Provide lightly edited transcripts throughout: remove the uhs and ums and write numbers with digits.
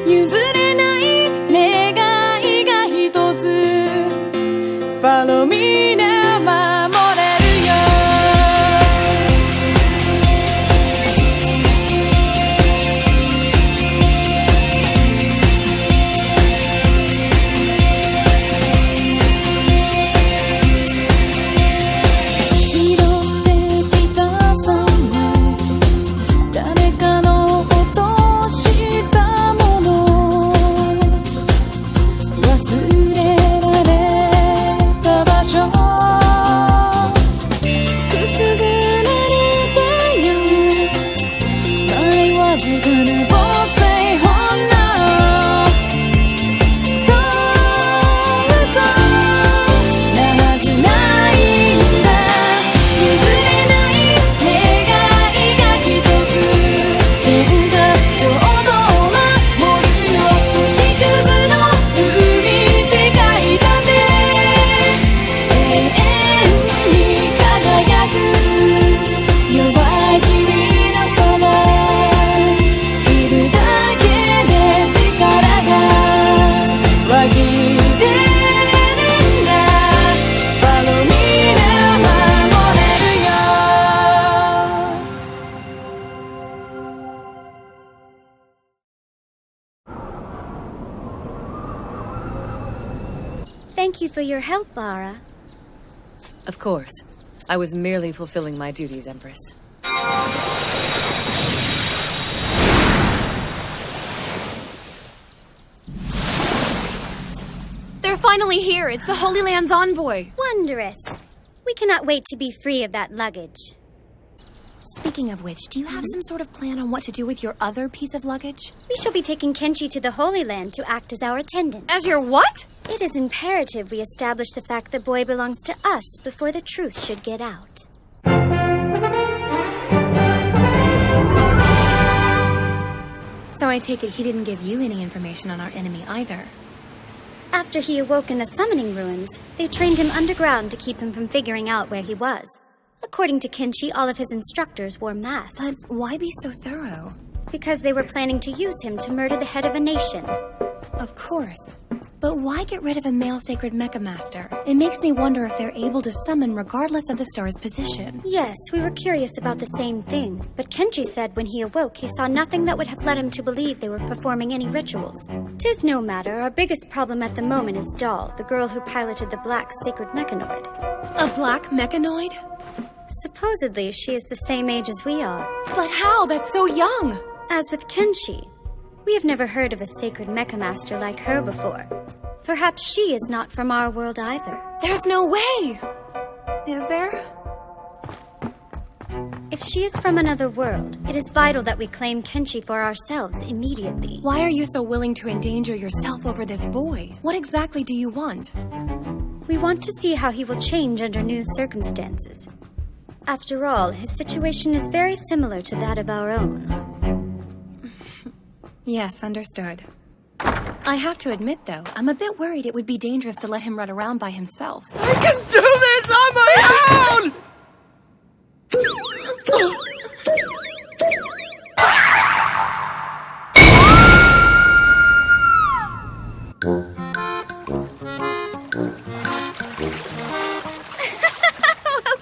譲れない願いが一つ Follow me now 守れるよ Thank you for your help, Bara. Of course. I was merely fulfilling my duties, Empress. They're finally here. It's the Holy Land's envoy. Wondrous. We cannot wait to be free of that luggage. Speaking of which, do you have some sort of plan on what to do with your other piece of luggage? We shall be taking Tenchi to the Holy Land to act as our attendant. As your what? It is imperative we establish the fact the boy belongs to us before the truth should get out. So I take it he didn't give you any information on our enemy either. After he awoke in the summoning ruins, they trained him underground to keep him from figuring out where he was. According to Tenchi, all of his instructors wore masks. But why be so thorough? Because they were planning to use him to murder the head of a nation. Of course. But why get rid of a male sacred mecha master? It makes me wonder if they're able to summon regardless of the star's position. Yes, we were curious about the same thing. But Kenji said when he awoke, he saw nothing that would have led him to believe they were performing any rituals. 'Tis no matter. Our biggest problem at the moment is Doll, the girl who piloted the black sacred mechanoid. A black mechanoid? Supposedly, she is the same age as we are. But how? That's so young! As with Kenshi, we have never heard of a sacred mecha master like her before. Perhaps she is not from our world either. There's no way! Is there? If she is from another world, it is vital that we claim Kenshi for ourselves immediately. Why are you so willing to endanger yourself over this boy? What exactly do you want? We want to see how he will change under new circumstances. After all, his situation is very similar to that of our own. Yes, understood. I have to admit, though, I'm a bit worried it would be dangerous to let him run around by himself. I can do this on my own!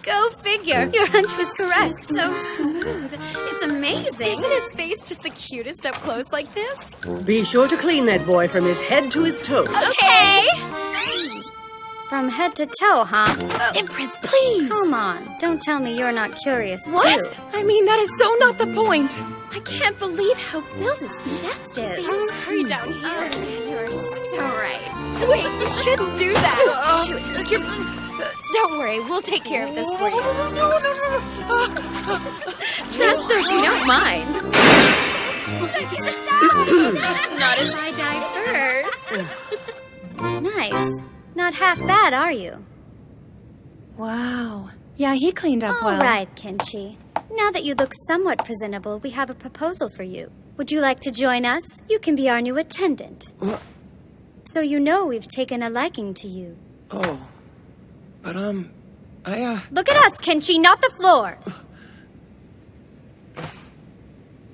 Go figure. Your hunch was correct. So smooth. It's amazing. Isn't his face just the cutest up close like this? Be sure to clean that boy from his head to his toes. Okay. From head to toe, huh? Empress, please. Come on. Don't tell me you're not curious, What? too. I mean, that is so not the point. I can't believe how built his chest is. Hurry down here. Oh, man, you are so right. Wait, you shouldn't do that. Shoot. Don't worry, we'll take care of this for you. Trust us, we don't mind. Not if I die first. Nice. Not half bad, are you? Wow. Yeah, he cleaned up well. All right, Kenshi. Now that you look somewhat presentable, we have a proposal for you. Would you like to join us? You can be our new attendant. So you know we've taken a liking to you. Oh. But, Look at us, Kenshi, not the floor!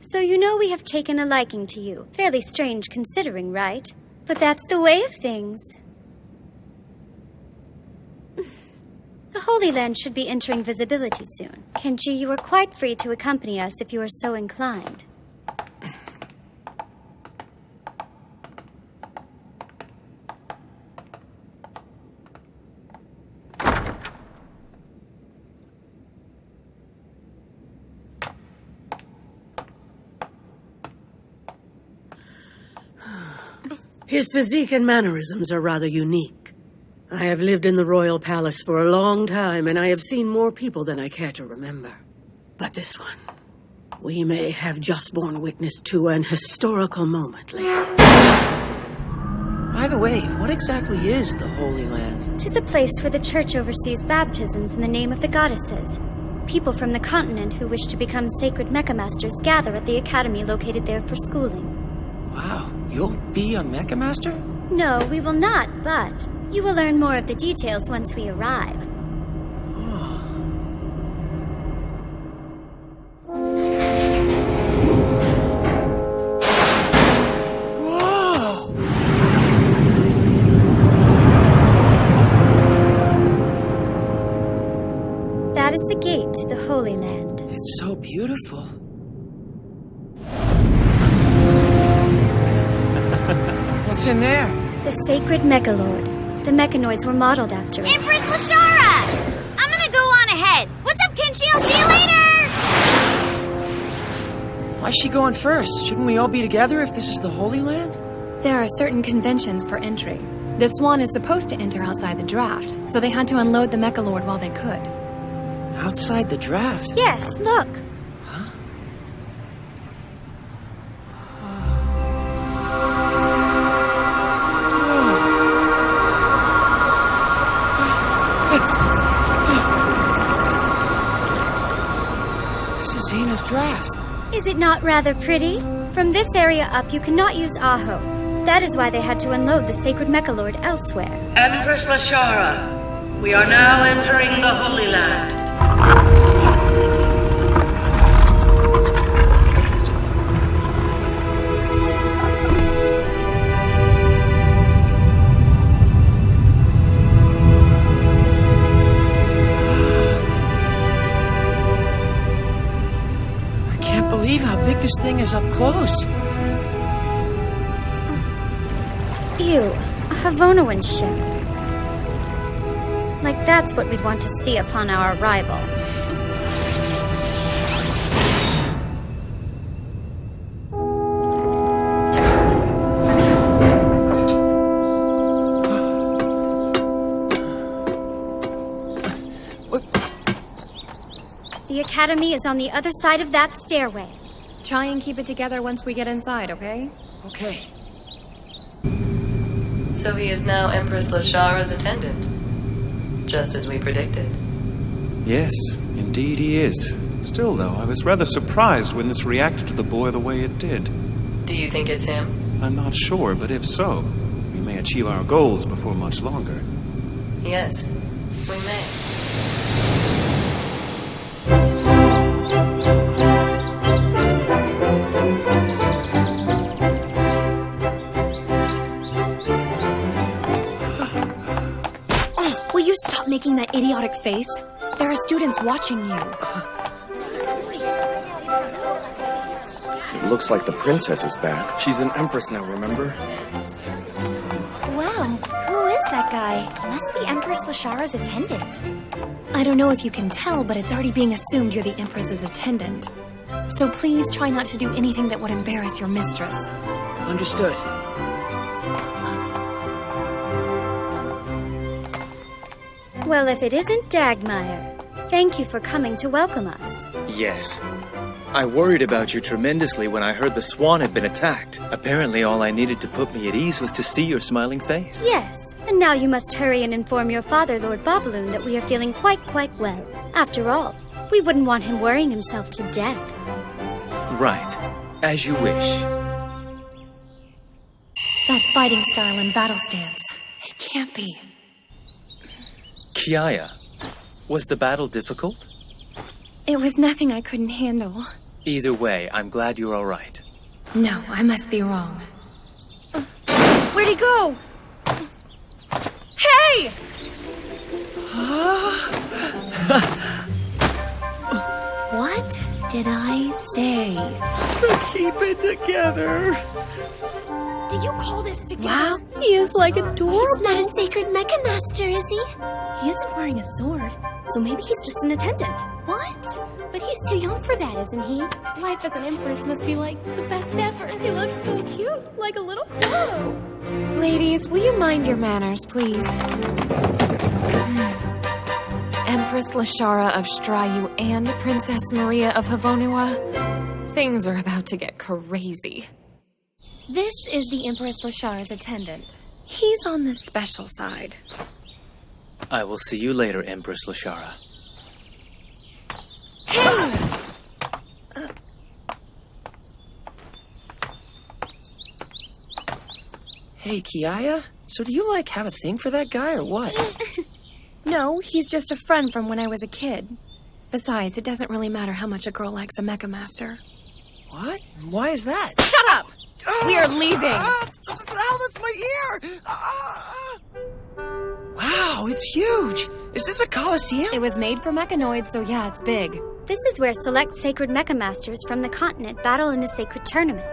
So you know we have taken a liking to you. Fairly strange considering, right? But that's the way of things. The Holy Land should be entering visibility soon. Tenchi, you are quite free to accompany us if you are so inclined. His physique and mannerisms are rather unique. I have lived in the royal palace for a long time, and I have seen more people than I care to remember. But this one, we may have just borne witness to an historical moment lately. By the way, what exactly is the Holy Land? 'Tis a place where the church oversees baptisms in the name of the goddesses. People from the continent who wish to become sacred mecha masters gather at the academy located there for schooling. Wow, you'll be a Mecha Master? No, we will not, but you will learn more of the details once we arrive. Whoa! That is the gate to the Holy Land. It's so beautiful. What's in there? The sacred Mechalord. The mechanoids were modeled after it. Empress Lashara! I'm gonna go on ahead. What's up, Kenshi? I'll see you later! Why's she going first? Shouldn't we all be together if this is the Holy Land? There are certain conventions for entry. The Swan is supposed to enter outside the draft, so they had to unload the Mechalord while they could. Outside the draft? Yes, look. This is Zena's draft. Is it not rather pretty? From this area up, you cannot use Aho. That is why they had to unload the sacred Mechalord elsewhere. Empress Lashara, we are now entering the Holy Land. I can't believe how big this thing is up close. Ew, a Havonoan ship. Like that's what we'd want to see upon our arrival. The academy is on the other side of that stairway. Try and keep it together once we get inside, okay? Okay. So he is now Empress Lashara's attendant. Just as we predicted. Yes, indeed he is. Still, though, I was rather surprised when this reacted to the boy the way it did. Do you think it's him? I'm not sure, but if so, we may achieve our goals before much longer. Yes, we may. Will you stop making that idiotic face? There are students watching you. It looks like the princess is back. She's an empress now, remember? Wow, who is that guy? Must be Empress Lashara's attendant. I don't know if you can tell, but it's already being assumed you're the Empress's attendant. So please try not to do anything that would embarrass your mistress. Understood. Well, if it isn't Dagmire, thank you for coming to welcome us. Yes. I worried about you tremendously when I heard the Swan had been attacked. Apparently all I needed to put me at ease was to see your smiling face. Yes, and now you must hurry and inform your father, Lord Bobaloon, that we are feeling quite well. After all, we wouldn't want him worrying himself to death. Right. As you wish. That fighting style and battle stance. It can't be. Kiaya, was the battle difficult? It was nothing I couldn't handle. Either way, I'm glad you're all right. No, I must be wrong. Where'd he go? Hey! What did I say? Keep it together. Do you call this together? Wow, he is like adorable. He's not a sacred mecha master, is he? He isn't wearing a sword, so maybe he's just an attendant. What? But he's too young for that, isn't he? Life as an empress must be like the best ever. He looks so cute, like a little crow. Ladies, will you mind your manners, please? Empress Lashara of Strayu and Princess Maria of Havonua, things are about to get crazy. This is the Empress Lashara's attendant. He's on the special side. I will see you later, Empress Lashara. Hey, Kiaya? So do you, have a thing for that guy or what? No, he's just a friend from when I was a kid. Besides, it doesn't really matter how much a girl likes a mecha master. What? Why is that? Shut up! We are leaving. Ow, that's my ear! Wow, it's huge! Is this a coliseum? It was made for mechanoids, so yeah, it's big. This is where select sacred mecha masters from the continent battle in the sacred tournament.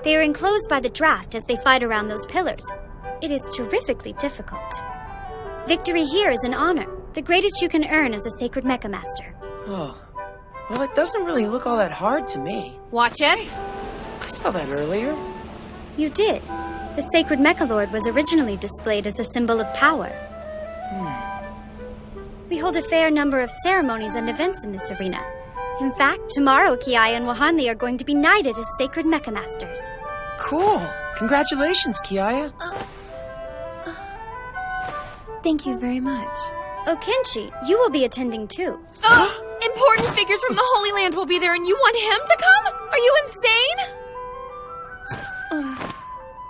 They are enclosed by the draft as they fight around those pillars. It is terrifically difficult. Victory here is an honor, the greatest you can earn as a sacred mecha master. Oh. Well, it doesn't really look all that hard to me. Watch it. I saw that earlier. You did. The sacred mecha lord was originally displayed as a symbol of power. We hold a fair number of ceremonies and events in this arena. In fact, tomorrow Kiai and Wahanli are going to be knighted as sacred mecha masters. Cool. Congratulations, Kiaya. Thank you very much. Oh, Kenchi, you will be attending too. Important figures from the Holy Land will be there and you want him to come? Are you insane?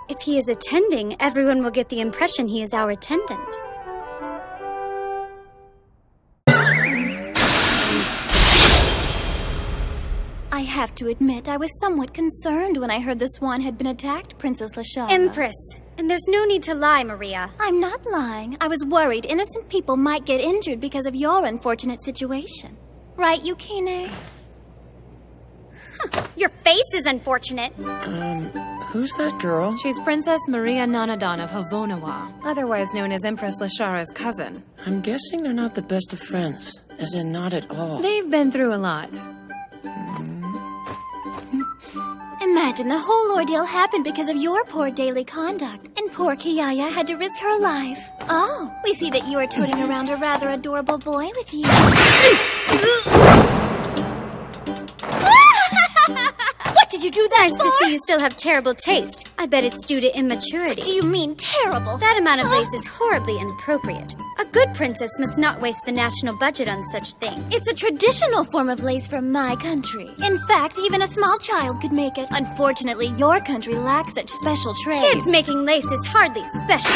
If he is attending, everyone will get the impression he is our attendant. I have to admit, I was somewhat concerned when I heard the swan had been attacked, Princess Lashara. Empress, and there's no need to lie, Maria. I'm not lying. I was worried innocent people might get injured because of your unfortunate situation. Right, Yukine? Your face is unfortunate. Who's that girl? She's Princess Maria Nanadan of Havonua, otherwise known as Empress Lashara's cousin. I'm guessing they're not the best of friends, as in not at all. They've been through a lot. Imagine the whole ordeal happened because of your poor daily conduct, and poor Kiaya had to risk her life. Oh, we see that you are toting around a rather adorable boy with you. What did you do that Nice to see you still have terrible taste. I bet it's due to immaturity. What do you mean, terrible? That amount of lace is horribly inappropriate. A good princess must not waste the national budget on such things. It's a traditional form of lace from my country. In fact, even a small child could make it. Unfortunately, your country lacks such special trade. Kids making lace is hardly special.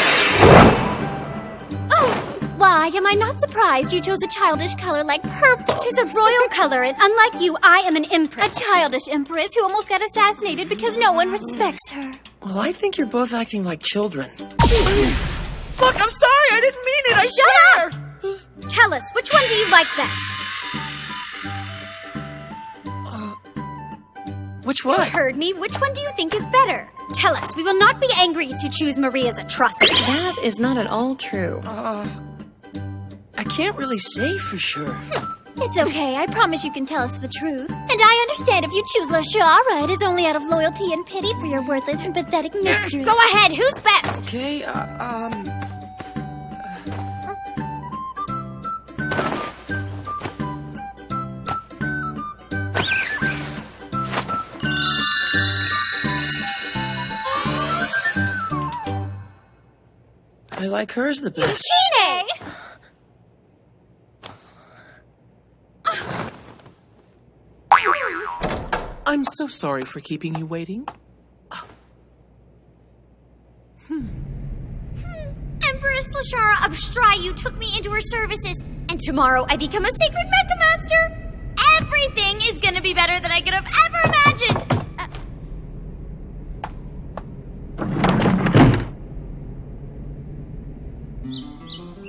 Oh! Why am I not surprised you chose a childish color like purple? It is a royal color, and unlike you, I am an empress. A childish empress who almost got assassinated because no one respects her. Well, I think you're both acting like children. Look, I'm sorry, I didn't mean it, I swear! Tell us, which one do you like best? Which one? You heard me. Which one do you think is better? Tell us. We will not be angry if you choose Maria's atrocity. That is not at all true. I can't really say for sure. It's okay. I promise you can tell us the truth. And I understand if you choose Lashara, it is only out of loyalty and pity for your worthless and pathetic mistress. Go ahead. Who's best? Okay, I like hers the best. Yukine! I'm so sorry for keeping you waiting. Empress Lashara of Strayu took me into her services, and tomorrow I become a sacred mecha master. Every Everything is gonna be better than I could have ever imagined!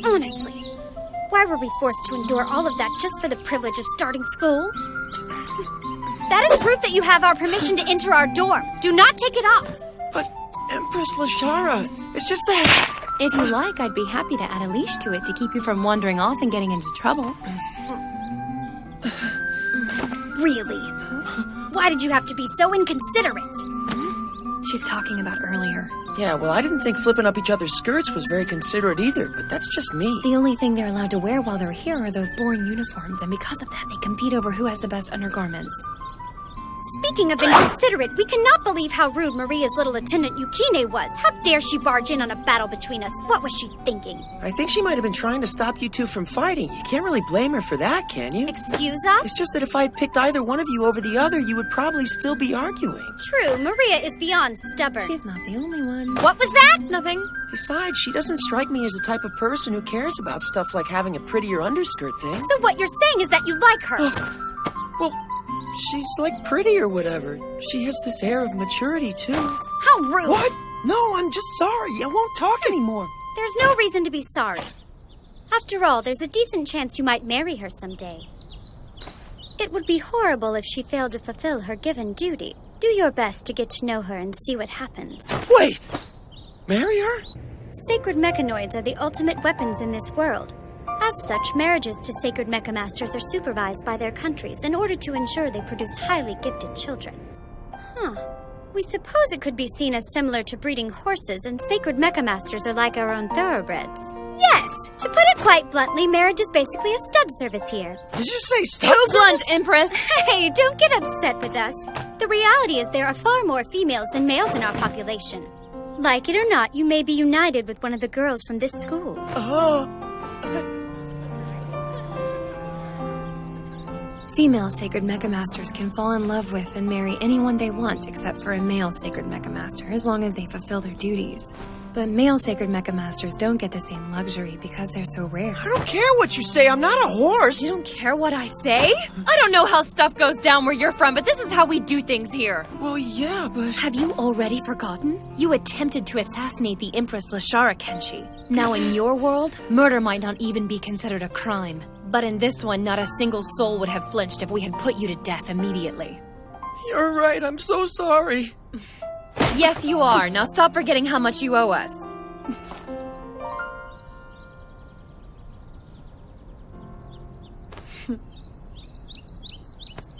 Honestly, why were we forced to endure all of that just for the privilege of starting school? That is proof that you have our permission to enter our dorm. Do not take it off. But, Empress Lashara, it's just that... If you like, I'd be happy to add a leash to it to keep you from wandering off and getting into trouble. Really? Why did you have to be so inconsiderate? She's talking about earlier. Yeah, well, I didn't think flipping up each other's skirts was very considerate either, but that's just me. The only thing they're allowed to wear while they're here are those boring uniforms, and because of that, they compete over who has the best undergarments. Speaking of inconsiderate, we cannot believe how rude Maria's little attendant Yukine was. How dare she barge in on a battle between us? What was she thinking? I think she might have been trying to stop you two from fighting. You can't really blame her for that, can you? Excuse us? It's just that if I'd picked either one of you over the other, you would probably still be arguing. True, Maria is beyond stubborn. She's not the only one. What was that? Nothing. Besides, she doesn't strike me as the type of person who cares about stuff like having a prettier underskirt thing. So what you're saying is that you like her? Well, she's like pretty or whatever. She has this air of maturity, too. How rude! What? No, I'm just sorry. I won't talk anymore. There's no reason to be sorry. After all, there's a decent chance you might marry her someday. It would be horrible if she failed to fulfill her given duty. Do your best to get to know her and see what happens. Wait! Marry her? Sacred mechanoids are the ultimate weapons in this world. As such, marriages to sacred mecha masters are supervised by their countries in order to ensure they produce highly gifted children. We suppose it could be seen as similar to breeding horses, and sacred mecha masters are like our own thoroughbreds. Yes! To put it quite bluntly, marriage is basically a stud service here. Did you say stud Too blunt, service? Empress! Hey, don't get upset with us. The reality is there are far more females than males in our population. Like it or not, you may be united with one of the girls from this school. Female sacred mecha masters can fall in love with and marry anyone they want except for a male sacred mecha master, as long as they fulfill their duties. But male sacred mecha masters don't get the same luxury because they're so rare. I don't care what you say. I'm not a horse. You don't care what I say? I don't know how stuff goes down where you're from, but this is how we do things here. Well, yeah, but... Have you already forgotten? You attempted to assassinate the Empress Lashara, Kenshi. Now in your world, murder might not even be considered a crime. But in this one, not a single soul would have flinched if we had put you to death immediately. You're right. I'm so sorry. Yes, you are. Now stop forgetting how much you owe us.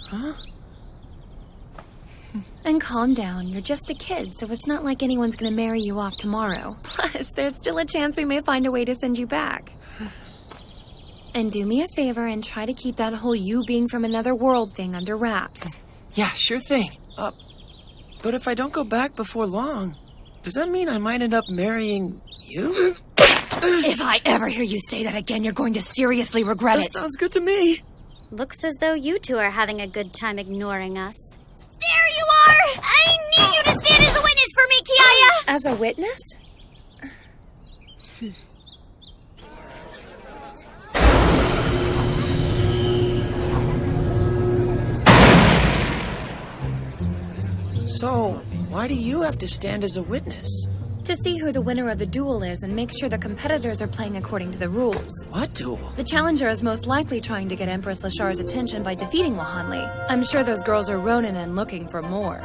Huh? And calm down. You're just a kid, so it's not like anyone's gonna marry you off tomorrow. Plus, there's still a chance we may find a way to send you back. And do me a favor and try to keep that whole you being from another world thing under wraps. Yeah, sure thing. But if I don't go back before long, does that mean I might end up marrying you? If I ever hear you say that again, you're going to seriously regret That it. sounds good to me. Looks as though you two are having a good time ignoring us. There you are! I need you to stand as a witness for me, Kiaya! As a witness? So, why do you have to stand as a witness? To see who the winner of the duel is and make sure the competitors are playing according to the rules. What duel? The challenger is most likely trying to get Empress Lashara's attention by defeating Wahanli. I'm sure those girls are Ronin and looking for more.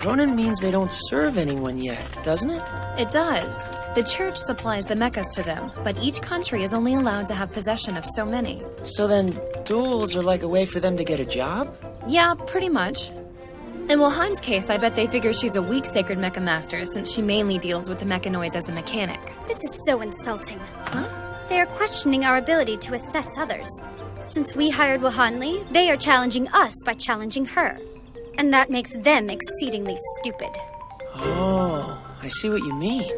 Ronin means they don't serve anyone yet, doesn't it? It does. The church supplies the mechas to them, but each country is only allowed to have possession of so many. So then, duels are like a way for them to get a job? Yeah, pretty much. In Wahan's case, I bet they figure she's a weak sacred mecha master since she mainly deals with the mechanoids as a mechanic. This is so insulting. Huh? They are questioning our ability to assess others. Since we hired Wahanli, they are challenging us by challenging her. And that makes them exceedingly stupid. Oh, I see what you mean.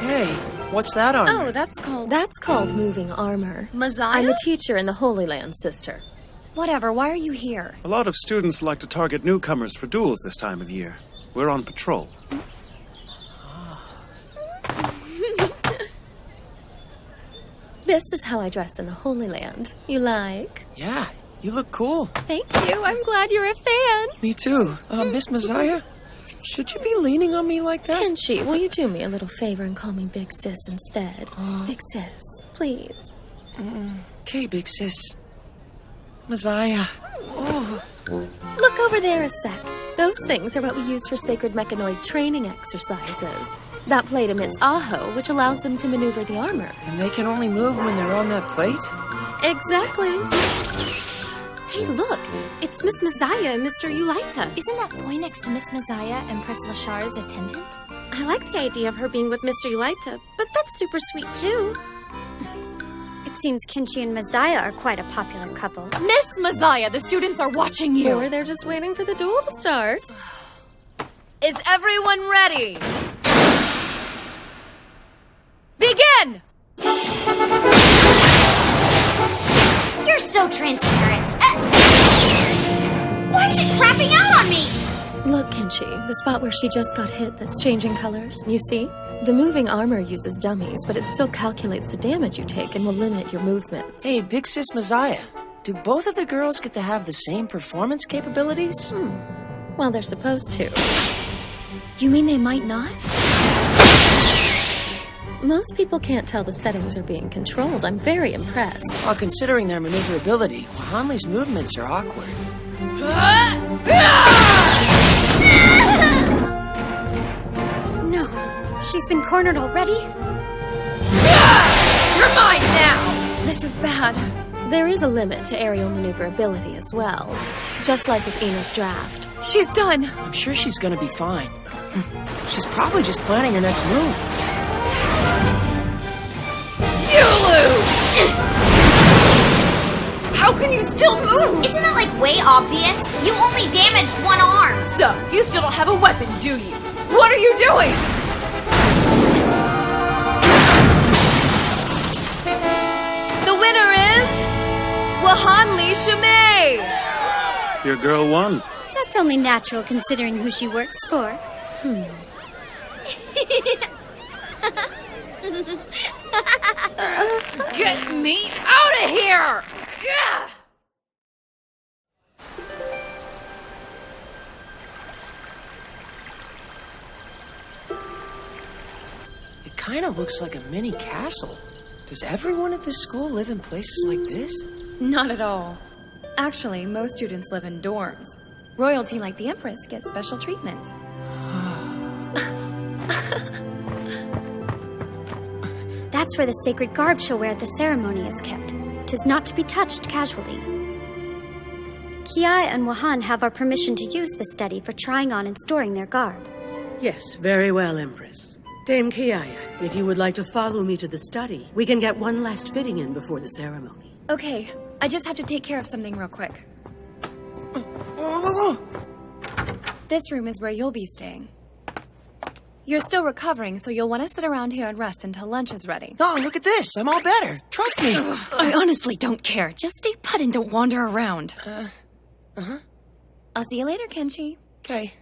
Hey, what's that on? Oh, that's called moving armor. Mazaya? I'm a teacher in the Holy Land, sister. Whatever, why are you here? A lot of students like to target newcomers for duels this time of year. We're on patrol. This is how I dress in the Holy Land. You like? Yeah, you look cool. Thank you. I'm glad you're a fan. Me too. Miss Messiah, should you be leaning on me like that? Tenchi, will you do me a little favor and call me Big Sis instead? Big Sis, please. Okay, big sis. Messiah. Oh. Look over there a sec. Those things are what we use for sacred mechanoid training exercises. That plate emits aho, which allows them to maneuver the armor. And they can only move when they're on that plate? Exactly. Hey, look! It's Miss Messiah and Mr. Ulaita. Isn't that boy next to Miss Messiah Empress Lashar's attendant? I like the idea of her being with Mr. Ulaita, but that's super sweet, too. It seems Kenchi and Messiah are quite a popular couple. Miss Messiah, the students are watching you. Or they're just waiting for the duel to start. Is everyone ready? Begin! You're so transparent. Why is it crapping out on me? Look, Kenchi, the spot where she just got hit that's changing colors. You see? The moving armor uses dummies, but it still calculates the damage you take and will limit your movements. Hey, big sis Messiah, do both of the girls get to have the same performance capabilities? Well, they're supposed to. You mean they might not? Most people can't tell the settings are being controlled. I'm very impressed. While considering their maneuverability, Hanli's movements are awkward. No, she's been cornered already? You're mine now! This is bad. There is a limit to aerial maneuverability as well, just like with Ina's draft. She's done. I'm sure she's gonna be fine. She's probably just planning her next move. You lose! How can you still move? Isn't that, like, way obvious? You only damaged one arm. So, you still don't have a weapon, do you? What are you doing? The winner is... Wahanli Shimei! Your girl won. That's only natural considering who she works for. Get me out of here! Yeah! It kind of looks like a mini castle. Does everyone at this school live in places like this? Not at all. Actually, most students live in dorms. Royalty like the Empress gets special treatment. That's where the sacred garb she'll wear at the ceremony is kept. 'Tis not to be touched casually. Kiai and Wahan have our permission to use the study for trying on and storing their garb. Yes, very well, Empress. Dame Kiaya, if you would like to follow me to the study, we can get one last fitting in before the ceremony. Okay, I just have to take care of something real quick. This room is where you'll be staying. You're still recovering, so you'll want to sit around here and rest until lunch is ready. Oh, look at this. I'm all better. Trust me. I honestly don't care. Just stay put and don't wander around. I'll see you later, Kenchi. Okay.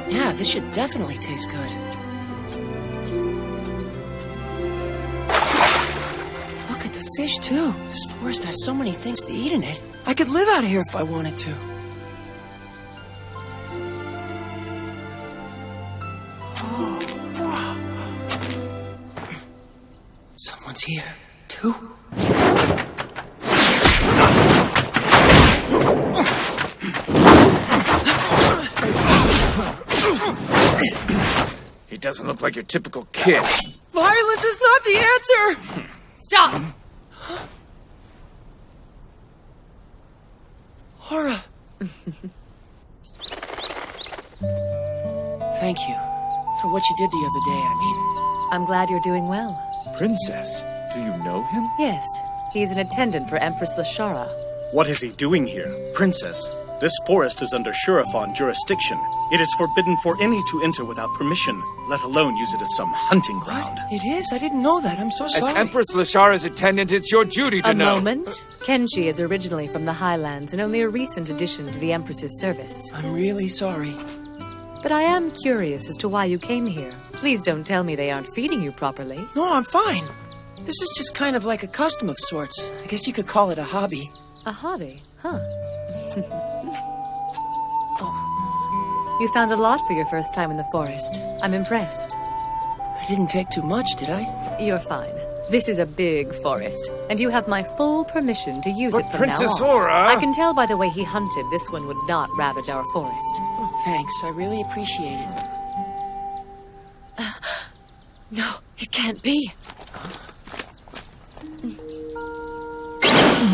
Yeah, this should definitely taste good. Look at the fish, too. This forest has so many things to eat in it. I could live out here if I wanted to. Someone's here, too. He doesn't look like your typical kid. Violence is not the answer! Stop! Laura. Thank you for what you did the other day, I mean. I'm glad you're doing well. Princess, do you know him? Yes, he's an attendant for Empress Lashara. What is he doing here? Princess, This forest is under Shurafon jurisdiction. It is forbidden for any to enter without permission, let alone use it as some hunting ground. It is? I didn't know that. I'm so As sorry. Empress Lashara's attendant, it's your duty to know. A moment. Kenshi is originally from the Highlands and only a recent addition to the Empress's service. I'm really sorry. But I am curious as to why you came here. Please don't tell me they aren't feeding you properly. No, I'm fine. This is just kind of like a custom of sorts. I guess you could call it a hobby. A hobby? Huh. You found a lot for your first time in the forest. I'm impressed. I didn't take too much, did I? You're fine. This is a big forest, and you have my full permission to use it from Princess now on. Zora! I can tell by the way he hunted, this one would not ravage our forest. Oh, thanks. I really appreciate it. No, it can't be.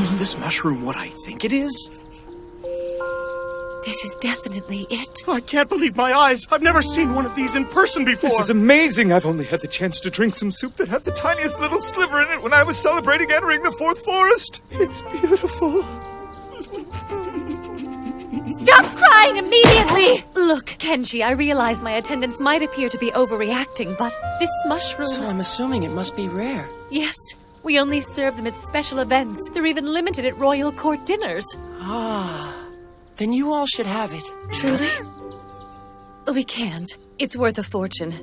Is this mushroom what I think it is? This is definitely it. I can't believe my eyes. I've never seen one of these in person before. This is amazing. I've only had the chance to drink some soup that had the tiniest little sliver in it when I was celebrating entering the fourth forest. It's beautiful. Stop crying immediately! Look, Kenshi, I realize my attendants might appear to be overreacting, but this mushroom... So I'm assuming it must be rare. Yes, we only serve them at special events. They're even limited at royal court dinners. Ah, then you all should have it. Truly? We can't. It's worth a fortune.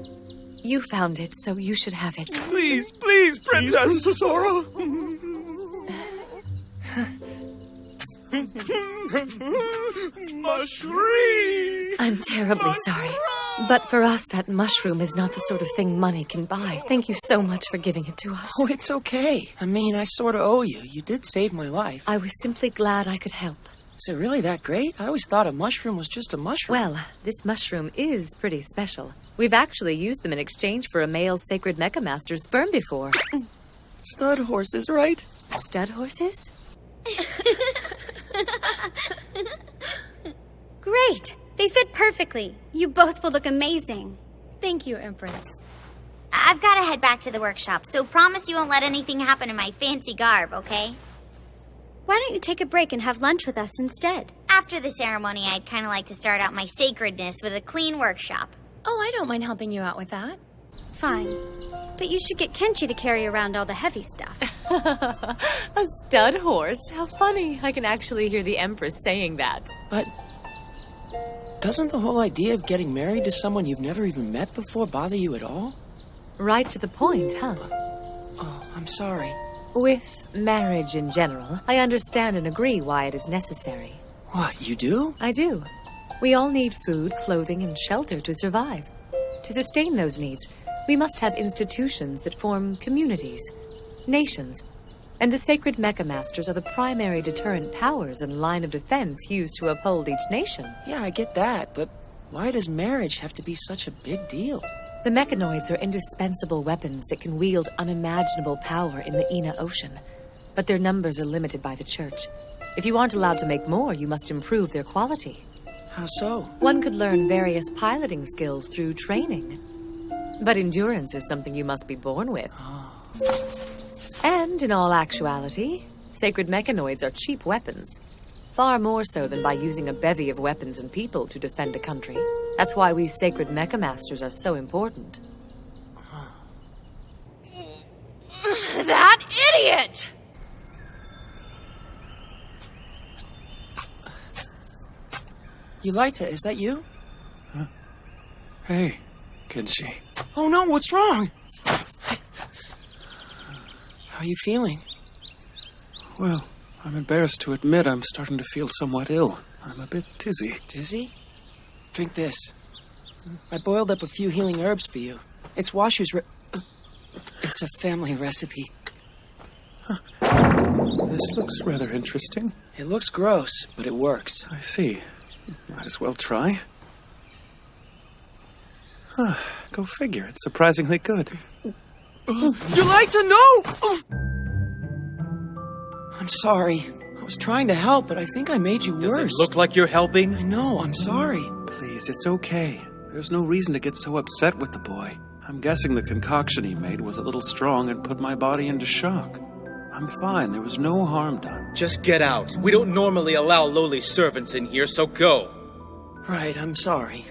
You found it, so you should have it. Please, please, Princess. Please, Princess Zora. Mushroom! I'm terribly sorry. But for us, that mushroom is not the sort of thing money can buy. Thank you so much for giving it to us. Oh, it's okay. I mean, I sort of owe you. You did save my life. I was simply glad I could help. Is it really that great? I always thought a mushroom was just a mushroom. Well, this mushroom is pretty special. We've actually used them in exchange for a male sacred mecha master's sperm before. Stud horses, right? Stud horses? Great! They fit perfectly. You both will look amazing. Thank you, Empress. I've got to head back to the workshop, so promise you won't let anything happen in my fancy garb, okay? Why don't you take a break and have lunch with us instead? After the ceremony, I'd kind of like to start out my sacredness with a clean workshop. Oh, I don't mind helping you out with that. Fine. But you should get Kenchi to carry around all the heavy stuff. A stud horse? How funny. I can actually hear the Empress saying that. But doesn't the whole idea of getting married to someone you've never even met before bother you at all? Right to the point, huh? Oh, I'm sorry. With marriage in general, I understand and agree why it is necessary. What, you do? I do. We all need food, clothing, and shelter to survive. To sustain those needs, we must have institutions that form communities, nations, and the sacred mecha masters are the primary deterrent powers and line of defense used to uphold each nation. Yeah, I get that, but why does marriage have to be such a big deal? The mechanoids are indispensable weapons that can wield unimaginable power in the Ina Ocean, but their numbers are limited by the Church. If you aren't allowed to make more, you must improve their quality. How so? One could learn various piloting skills through training. But endurance is something you must be born with. And in all actuality, sacred mechanoids are cheap weapons. Far more so than by using a bevy of weapons and people to defend a country. That's why we sacred mecha masters are so important. That idiot! Yulaita, is that you? Huh? Hey, Kenshi. Oh no, what's wrong? How are you feeling? Well, I'm embarrassed to admit I'm starting to feel somewhat ill. I'm a bit dizzy. Dizzy? Drink this. I boiled up a few healing herbs for you. It's Washu's it's a family recipe. Huh. This looks rather interesting. It looks gross, but it works. I see. Might as well try. Huh. Go figure. It's surprisingly good. Yulaita, no! I'm sorry. I was trying to help, but I think I made you worse. Does it look like you're helping? I know, I'm sorry. Please, it's okay. There's no reason to get so upset with the boy. I'm guessing the concoction he made was a little strong and put my body into shock. I'm fine. There was no harm done. Just get out. We don't normally allow lowly servants in here, so go. Right, I'm sorry.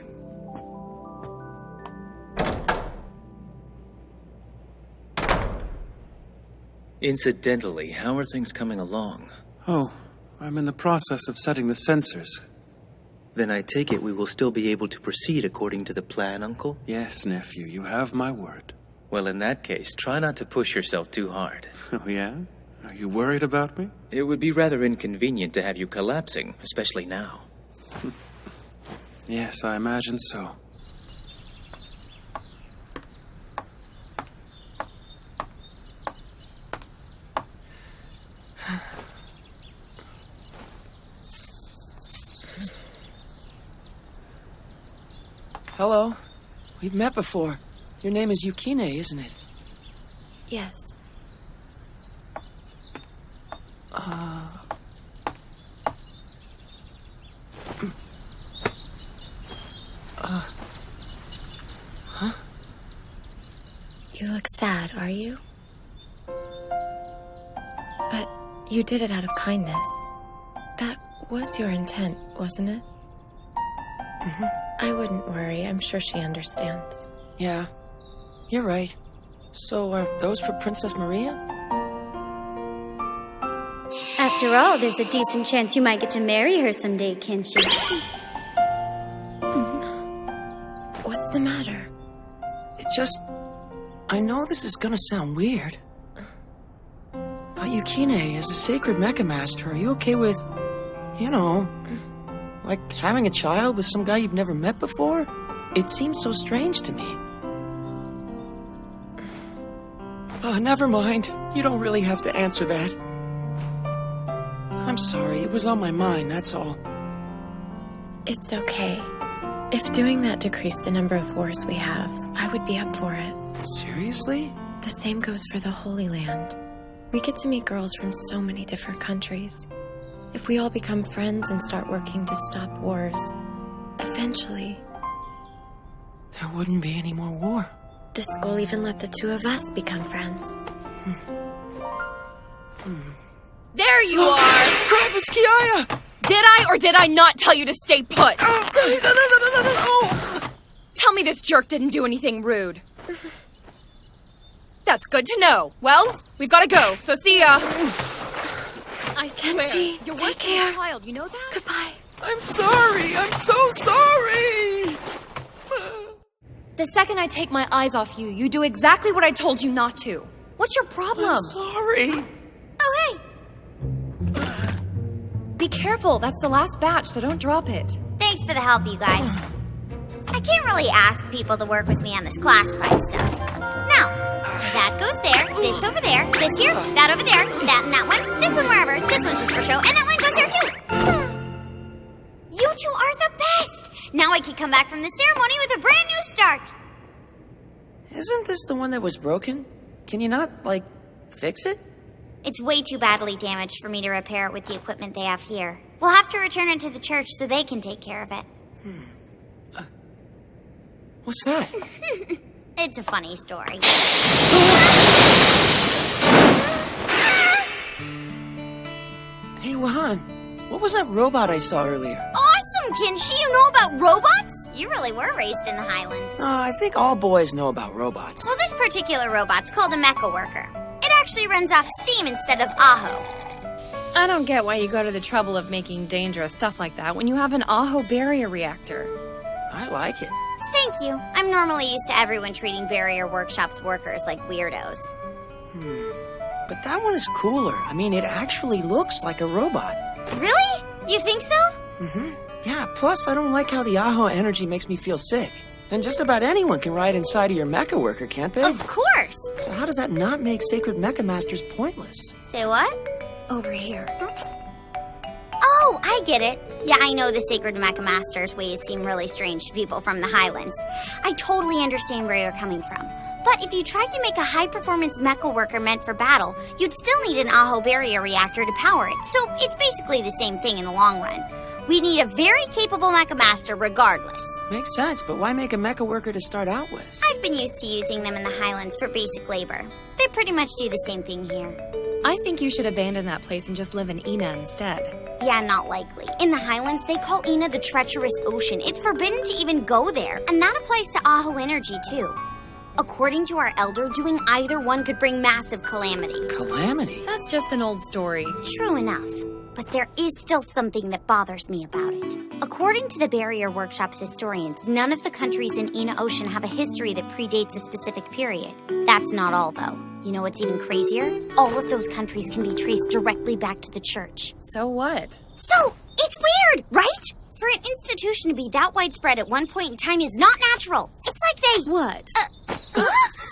Incidentally, how are things coming along? Oh, I'm in the process of setting the sensors. Then I take it we will still be able to proceed according to the plan, Uncle? Yes, nephew, you have my word. Well, in that case, try not to push yourself too hard. Oh, yeah? Are you worried about me? It would be rather inconvenient to have you collapsing, especially now. Yes, I imagine so. Hello. We've met before. Your name is Yukine, isn't it? Yes. Huh? You look sad, are you? But you did it out of kindness. That was your intent, wasn't it? Mm-hmm. I wouldn't worry. I'm sure she understands. Yeah, you're right. So are those for Princess Maria? After all, there's a decent chance you might get to marry her someday, Tenchi. What's the matter? It just... I know this is gonna sound weird. But Yukine, as a sacred mecha master, are you okay with... you know... like having a child with some guy you've never met before? It seems so strange to me. Oh, never mind. You don't really have to answer that. I'm sorry, it was on my mind, that's all. It's okay. If doing that decreased the number of wars we have, I would be up for it. Seriously? The same goes for the Holy Land. We get to meet girls from so many different countries. If we all become friends and start working to stop wars, eventually... there wouldn't be any more war. The school even let the two of us become friends. There you are! Crap, it's Kiaya! Did I or did I not tell you to stay put? No. Tell me this jerk didn't do anything rude. That's good to know. Well, we've got to go, so see ya. I Tenchi, you're take worse than care. a child, you know that? Goodbye. I'm sorry, I'm so sorry! The second I take my eyes off you, you do exactly what I told you not to. What's your problem? I'm sorry. Oh, hey! Be careful, that's the last batch, so don't drop it. Thanks for the help, you guys. I can't really ask people to work with me on this classified stuff. Now, that goes there, this over there, this here, that over there, that and that one, this one wherever, this one's just for show, and that one goes here too. You two are the best! Now I can come back from the ceremony with a brand new start. Isn't this the one that was broken? Can you not, like, fix it? It's way too badly damaged for me to repair it with the equipment they have here. We'll have to return it to the church so they can take care of it. What's that? It's a funny story. Hey, Wahan, what was that robot I saw earlier? Awesome, Kinshi! You know about robots? You really were raised in the Highlands. I think all boys know about robots. Well, this particular robot's called a mecha worker. It actually runs off steam instead of Aho. I don't get why you go to the trouble of making dangerous stuff like that when you have an Aho barrier reactor. I like it. Thank you. I'm normally used to everyone treating barrier workshops workers like weirdos. But that one is cooler. I mean, it actually looks like a robot. Really? You think so? Mm-hmm. Yeah, plus I don't like how the Aho energy makes me feel sick. And just about anyone can ride inside of your mecha worker, can't they? Of course! So how does that not make sacred mecha masters pointless? Say what? Over here. Oh, I get it. Yeah, I know the sacred mecha master's ways seem really strange to people from the Highlands. I totally understand where you're coming from. But if you tried to make a high-performance mecha worker meant for battle, you'd still need an Aho barrier reactor to power it. So it's basically the same thing in the long run. We need a very capable mecha master regardless. Makes sense, but why make a mecha worker to start out with? I've been used to using them in the Highlands for basic labor. They pretty much do the same thing here. I think you should abandon that place and just live in Ina instead. Yeah, not likely. In the Highlands, they call Ina the treacherous ocean. It's forbidden to even go there. And that applies to Aho energy, too. According to our elder, doing either one could bring massive calamity. Calamity? That's just an old story. True enough. But there is still something that bothers me about it. According to the Barrier Workshop's historians, none of the countries in Ina Ocean have a history that predates a specific period. That's not all, though. You know what's even crazier? All of those countries can be traced directly back to the church. So what? So, it's weird, right? For an institution to be that widespread at one point in time is not natural. It's like they... What?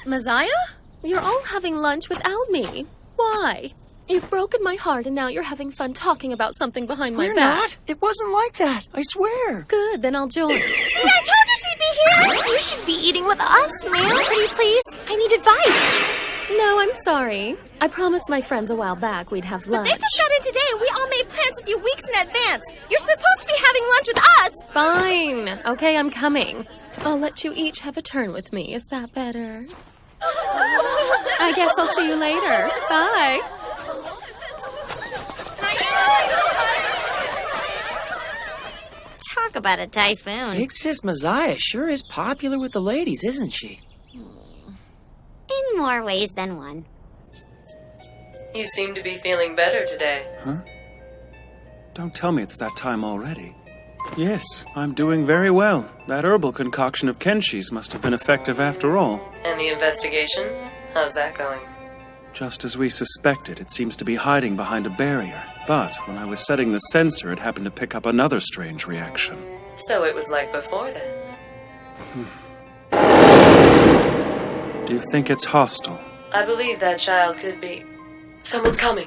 Messiah? You're all having lunch without me. Why? You've broken my heart and now you're having fun talking about something behind my We're back. not. It wasn't like that. I swear. Good, then I'll join. See, I told you she'd be here! You should be eating with us, ma'am. Pretty please. I need advice. No, I'm sorry. I promised my friends a while back we'd have lunch. They just got in today and we all made plans with you weeks in advance. You're supposed to be having lunch with us. Fine. Okay, I'm coming. I'll let you each have a turn with me. Is that better? I guess I'll see you later. Bye. Talk about a typhoon. Big Sis Messiah sure is popular with the ladies, isn't she? In more ways than one. You seem to be feeling better today. Huh? Don't tell me it's that time already. Yes, I'm doing very well. That herbal concoction of Kenshi's must have been effective after all. And the investigation? How's that going? Just as we suspected, it seems to be hiding behind a barrier. But when I was setting the sensor, it happened to pick up another strange reaction. So it was like before then? Do you think it's hostile? I believe that child could be... Someone's coming.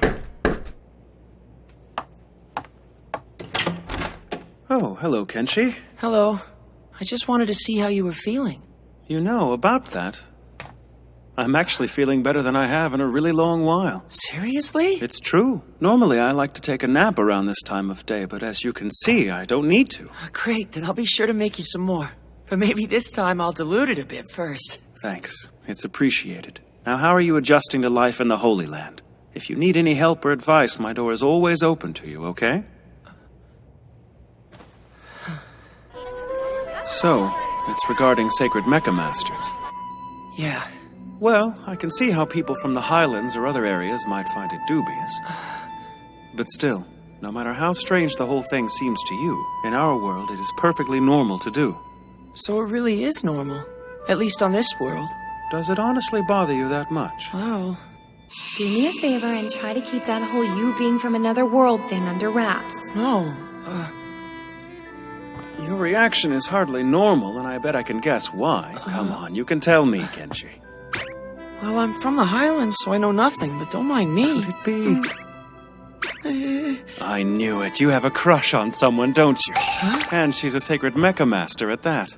Oh, hello, Kenshi. Hello. I just wanted to see how you were feeling. You know, about that, I'm actually feeling better than I have in a really long while. Seriously? It's true. Normally, I like to take a nap around this time of day, but as you can see, I don't need to. Great, then I'll be sure to make you some more. But maybe this time I'll dilute it a bit first. Thanks. It's appreciated. Now, how are you adjusting to life in the Holy Land? If you need any help or advice, my door is always open to you, okay? So, it's regarding Sacred Mecha Masters. Yeah. Well, I can see how people from the Highlands or other areas might find it dubious. But still, no matter how strange the whole thing seems to you, in our world it is perfectly normal to do. So it really is normal. At least on this world. Does it honestly bother you that much? Oh. Do me a favor and try to keep that whole you being from another world thing under wraps. No, Your reaction is hardly normal, and I bet I can guess why. Come on, you can tell me, Kenshi. Well, I'm from the Highlands, so I know nothing, but don't mind me. Could it be? I knew it. You have a crush on someone, don't you? Huh? And she's a Sacred Mecha Master at that.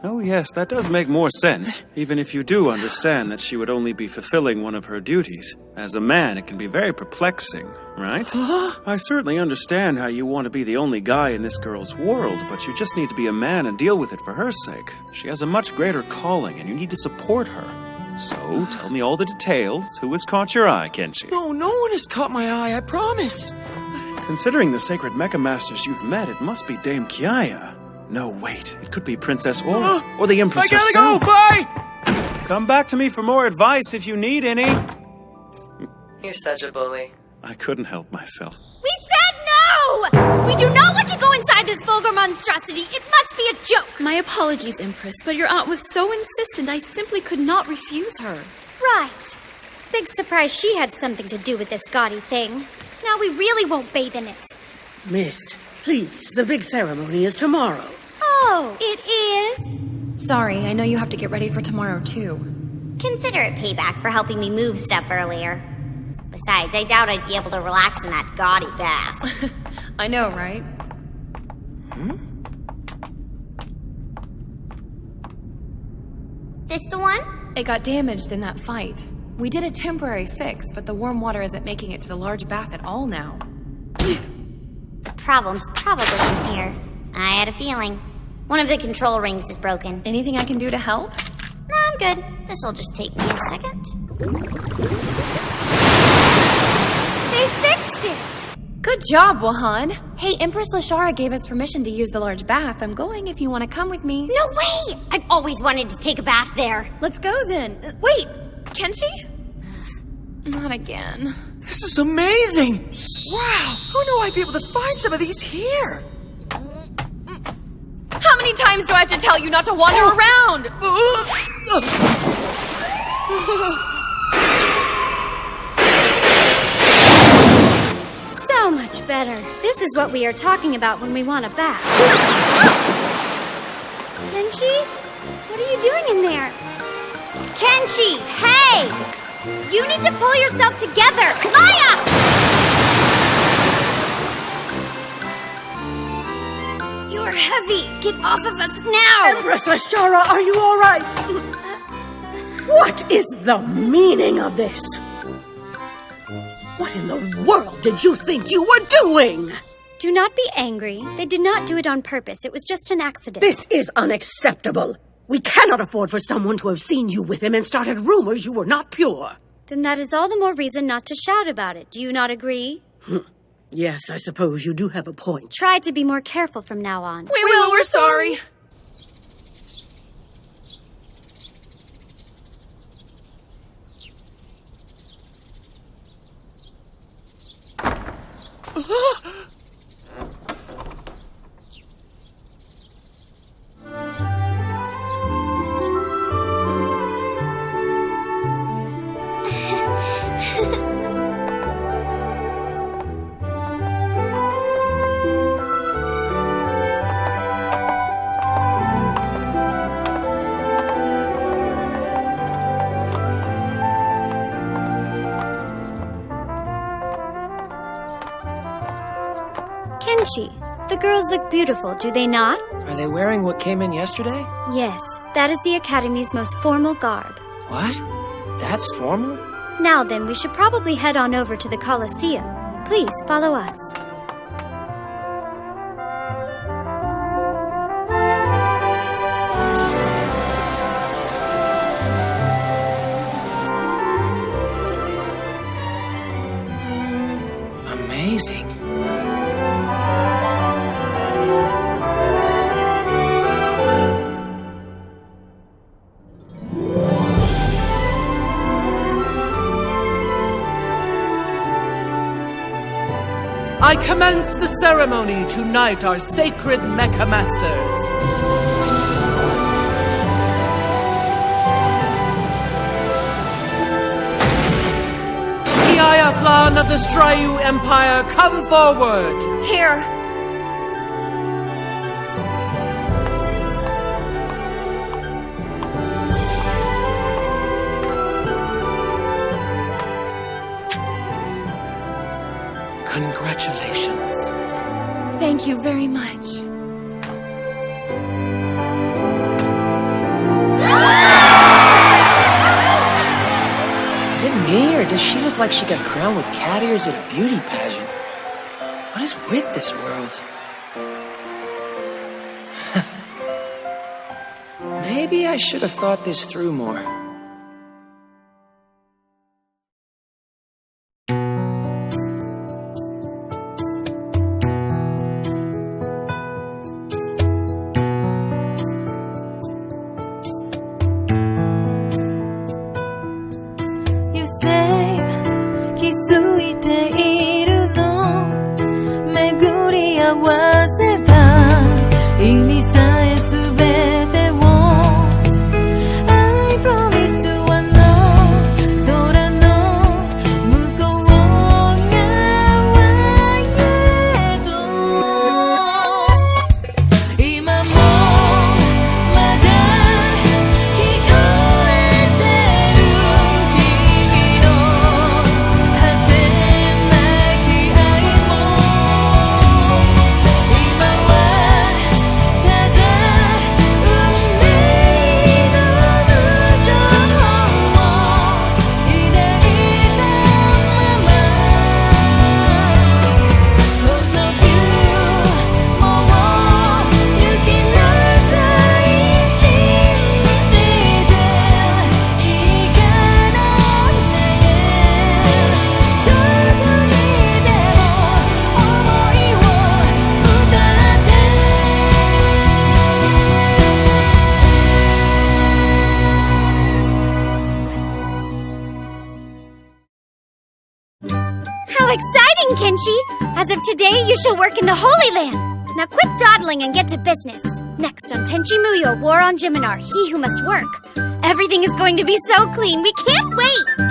Oh yes, that does make more sense, even if you do understand that she would only be fulfilling one of her duties. As a man, it can be very perplexing, right? I certainly understand how you want to be the only guy in this girl's world, but you just need to be a man and deal with it for her sake. She has a much greater calling, and you need to support her. So, tell me all the details. Who has caught your eye, Kenshi? No, no one has caught my eye, I promise. Considering the Sacred Mecha Masters you've met, it must be Dame Kiaya. No, wait. It could be Princess Aura, or the Empress herself. I gotta go! Bye! Come back to me for more advice if you need any. You're such a bully. I couldn't help myself. We said no! We do not want to go inside this vulgar monstrosity. It must be a joke. My apologies, Empress, but your aunt was so insistent I simply could not refuse her. Right. Big surprise she had something to do with this gaudy thing. Now we really won't bathe in it. Miss, please, the big ceremony is tomorrow. Oh, it is? Sorry, I know you have to get ready for tomorrow, too. Consider it payback for helping me move stuff earlier. Besides, I doubt I'd be able to relax in that gaudy bath. I know, right? This the one? It got damaged in that fight. We did a temporary fix, but the warm water isn't making it to the large bath at all now. The problem's probably in here. I had a feeling. One of the control rings is broken. Anything I can do to help? No, I'm good. This'll just take me a second. Good job, Wahan. Hey, Empress Lashara gave us permission to use the large bath. I'm going if you want to come with me. No way! I've always wanted to take a bath there. Let's go then. Wait, Kenshi? Not again. This is amazing! Wow! Who knew I'd be able to find some of these here? How many times do I have to tell you not to wander around? So much better. This is what we are talking about when we want a bath. Tenchi? What are you doing in there? Kenchi, hey! You need to pull yourself together! Maya! You're heavy. Get off of us now! Empress Ashara, are you all right? What is the meaning of this? What in the world did you think you were doing? Do not be angry. They did not do it on purpose. It was just an accident. This is unacceptable. We cannot afford for someone to have seen you with him and started rumors you were not pure. Then that is all the more reason not to shout about it. Do you not agree? Yes, I suppose you do have a point. Try to be more careful from now on. We will, we're sorry. Tenchi, the girls look beautiful, do they not? Are they wearing what came in yesterday? Yes, that is the Academy's most formal garb. What? That's formal? Now then, we should probably head on over to the Colosseum. Please, follow us. Amazing. I commence the ceremony to knight our sacred Mecha Masters. Iaflan of the Stryu Empire, come forward! Here. Congratulations. Thank you very much. Is it me, or does she look like she got crowned with cat ears at a beauty pageant? What is with this world? Maybe I should have thought this through more. I promise exciting, Kenchi! As of today, you shall work in the Holy Land. Now quit dawdling and get to business. Next on Tenchi Muyo, War on Geminar, He Who Must Work. Everything is going to be so clean, we can't wait!